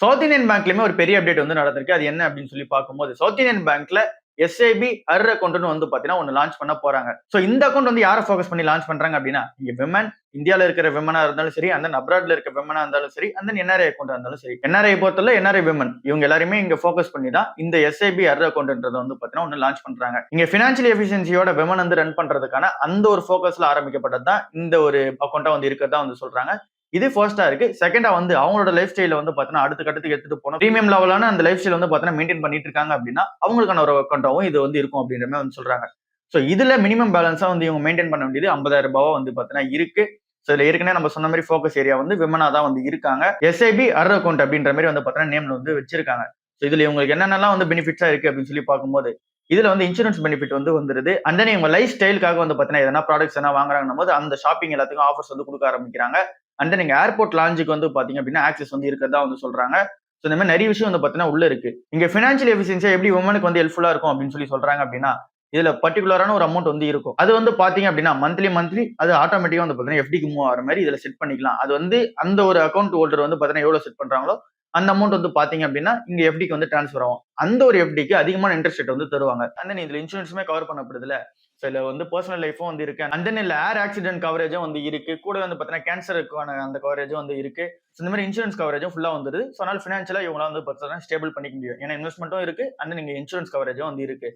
South Indian பேங்க்லயுமே ஒரு பெரிய update வந்து நடந்திருக்கு. அது என்ன அப்படின்னு சொல்லி பார்க்கும்போது, சவுத் இந்தியன் பேங்க்ல எஸ்ஐபி அர் அக்கவுண்ட்னு வந்து பாத்தீங்கன்னா ஒன்னு லான்ச் பண்ண போறாங்க. சோ இந்த அக்கவுண்ட் வந்து யார ஃபோக்கஸ் பண்ணி லான்ச் பண்றாங்க அப்படின்னா, இங்க விமன் இந்தியால இருக்கிற விமனா இருந்தாலும் சரி, அந்த அப்ராட்ல இருக்க விமனா இருந்தாலும் சரி, அந்த என்ஆர்ஐ அக்கவுண்ட் இருந்தாலும் சரி. என்ஆர்ஐ பொறுத்தவரை என்ஆர்ஐ விமன் இவங்க எல்லாருமே இங்க ஃபோக்கஸ் பண்ணி தான் இந்த எஸ்ஐபி அர் அக்கவுண்ட்ன்றத வந்து பாத்தீங்கன்னா ஒன்னு லான்ச் பண்றாங்க. இங்க பினான்சியல் எஃபிஷியன்சியோட விமன் வந்து ரன் பண்றதுக்கான அந்த ஒரு ஃபோக்கஸ்ல ஆரம்பிக்கப்பட்டது தான் இந்த ஒரு அக்கவுண்டா வந்து இருக்கிறதா வந்து சொல்றாங்க. இது ஃபர்ஸ்டா இருக்கு. செகண்டா வந்து அவங்களோட லைஃப் ஸ்டைல வந்து பாத்தீங்கன்னா அடுத்த கட்டத்துக்கு எடுத்துட்டு போணும். பிரீமியம் லெவலான அந்த லைஃப் ஸ்டைல் வந்து பாத்தீங்கன்னா மெயின்டைன் பண்ணிட்டு இருக்காங்க அப்படின்னா, அவங்களுக்கான ஒரு அக்கவுண்டாவும் இது வந்து இருக்கும் அப்படின்ற மாதிரி வந்து சொல்றாங்க. சோ இதுல மினிமம் பேலன்ஸா வந்து இவங்க மெயின்டைன் பண்ண வேண்டியது 50,000 வந்து பாத்தீங்கன்னா இருக்கு. சோ இதுல ஏற்கனவே நம்ம சொன்ன மாதிரி ஃபோக்கஸ் ஏரியா வந்து விமனா தான் வந்து இருக்காங்க. எஸ்ஐபி அர் அக்கவுண்ட் அப்படின்ற மாதிரி வந்து பாத்தீங்கன்னா நேம்ல வந்து வச்சிருக்காங்க. சோ இதுல இவங்களுக்கு என்னென்னலாம் வந்து பெனிஃபிட்ஸா இருக்கு அப்படின்னு சொல்லி பார்க்கும்போது, இதுல வந்து இன்சூரன்ஸ் பெனிஃபிட் வந்து வந்துருது. அண்ட் தென் இவங்க லைஃப் ஸ்டைலுக்காக வந்து பாத்தீங்கன்னா எதனா ப்ராடக்ட்ஸ் எதனா வாங்குறாங்கன்னும் போது அந்த ஷாப்பிங் எல்லாத்துக்கும் ஆஃபர்ஸ் வந்து கொடுக்க ஆரம்பிக்கிறாங்க. அண்ட் தென் நீங்க ஏர்போர்ட் லான்ச்சுக்கு வந்து பாத்தீங்க அப்படின்னா ஆக்சஸ் வந்து இருக்கிறதா வந்து சொல்றாங்க. சோ இந்த மாதிரி நிறைய விஷயம் வந்து பாத்தீங்கன்னா உள்ள இருக்கு. இங்க பினான்சியல் எஃபிஷியன்சியா எப்படி உமனுக்கு வந்து ஹெல்ப்ஃபுல்லா இருக்கும் அப்படின்னு சொல்லி சொல்றாங்க அப்படின்னா, இதுல பர்டிகுலரான ஒரு அமௌண்ட் வந்து இருக்கும். அது வந்து பாத்தீங்க அப்படின்னா மந்த்லி அது ஆட்டோமேட்டிக்கா வந்து பாத்தீங்கன்னா எஃப்டிக்கு மூவ் ஆகிற மாதிரி இதுல செட் பண்ணிக்கலாம். அது வந்து அந்த ஒரு அக்கௌண்ட் ஹோல்டர் வந்து பாத்தீங்கன்னா எவ்வளவு செட் பண்றாங்களோ அந்த அமௌண்ட் வந்து பாத்தீங்க அப்படின்னா இங்க எஃப்டிக்கு வந்து டிரான்ஸ்ஃபர் ஆகும். அந்த ஒரு எஃப்டிக்கு அதிகமான இன்ட்ரெஸ்ட் ரேட் வந்து தருவாங்க. அண்ட் தென் இதுல இன்சூரன்ஸுமே கவர் பண்ணப்படுதுல. சோ இதுல வந்து பர்சனல் லைஃபும் வந்து இருக்கு. அண்ட் தென் இல்ல ஏர் ஆக்சிடென்ட் கவரேஜும் வந்து இருக்கு. கூட வந்து பாத்தீங்கன்னா கேன்சருக்கான அந்த கவரேஜும் வந்து இருக்கு. சோ இந்த மாதிரி இன்சூரன்ஸ் கவரேஜும் ஃபுல்லா வந்துருது. சோ அதனால பினான்சியலா இவங்களால வந்து பாத்தீங்கன்னா ஸ்டேபிள் பண்ணிக்க முடியும். ஏன்னா இன்வெஸ்ட்மெண்ட்டும் இருக்கு. அண்ட் தென் இங்க இன்சூரன்ஸ் கவரேஜும் வந்து இருக்கு.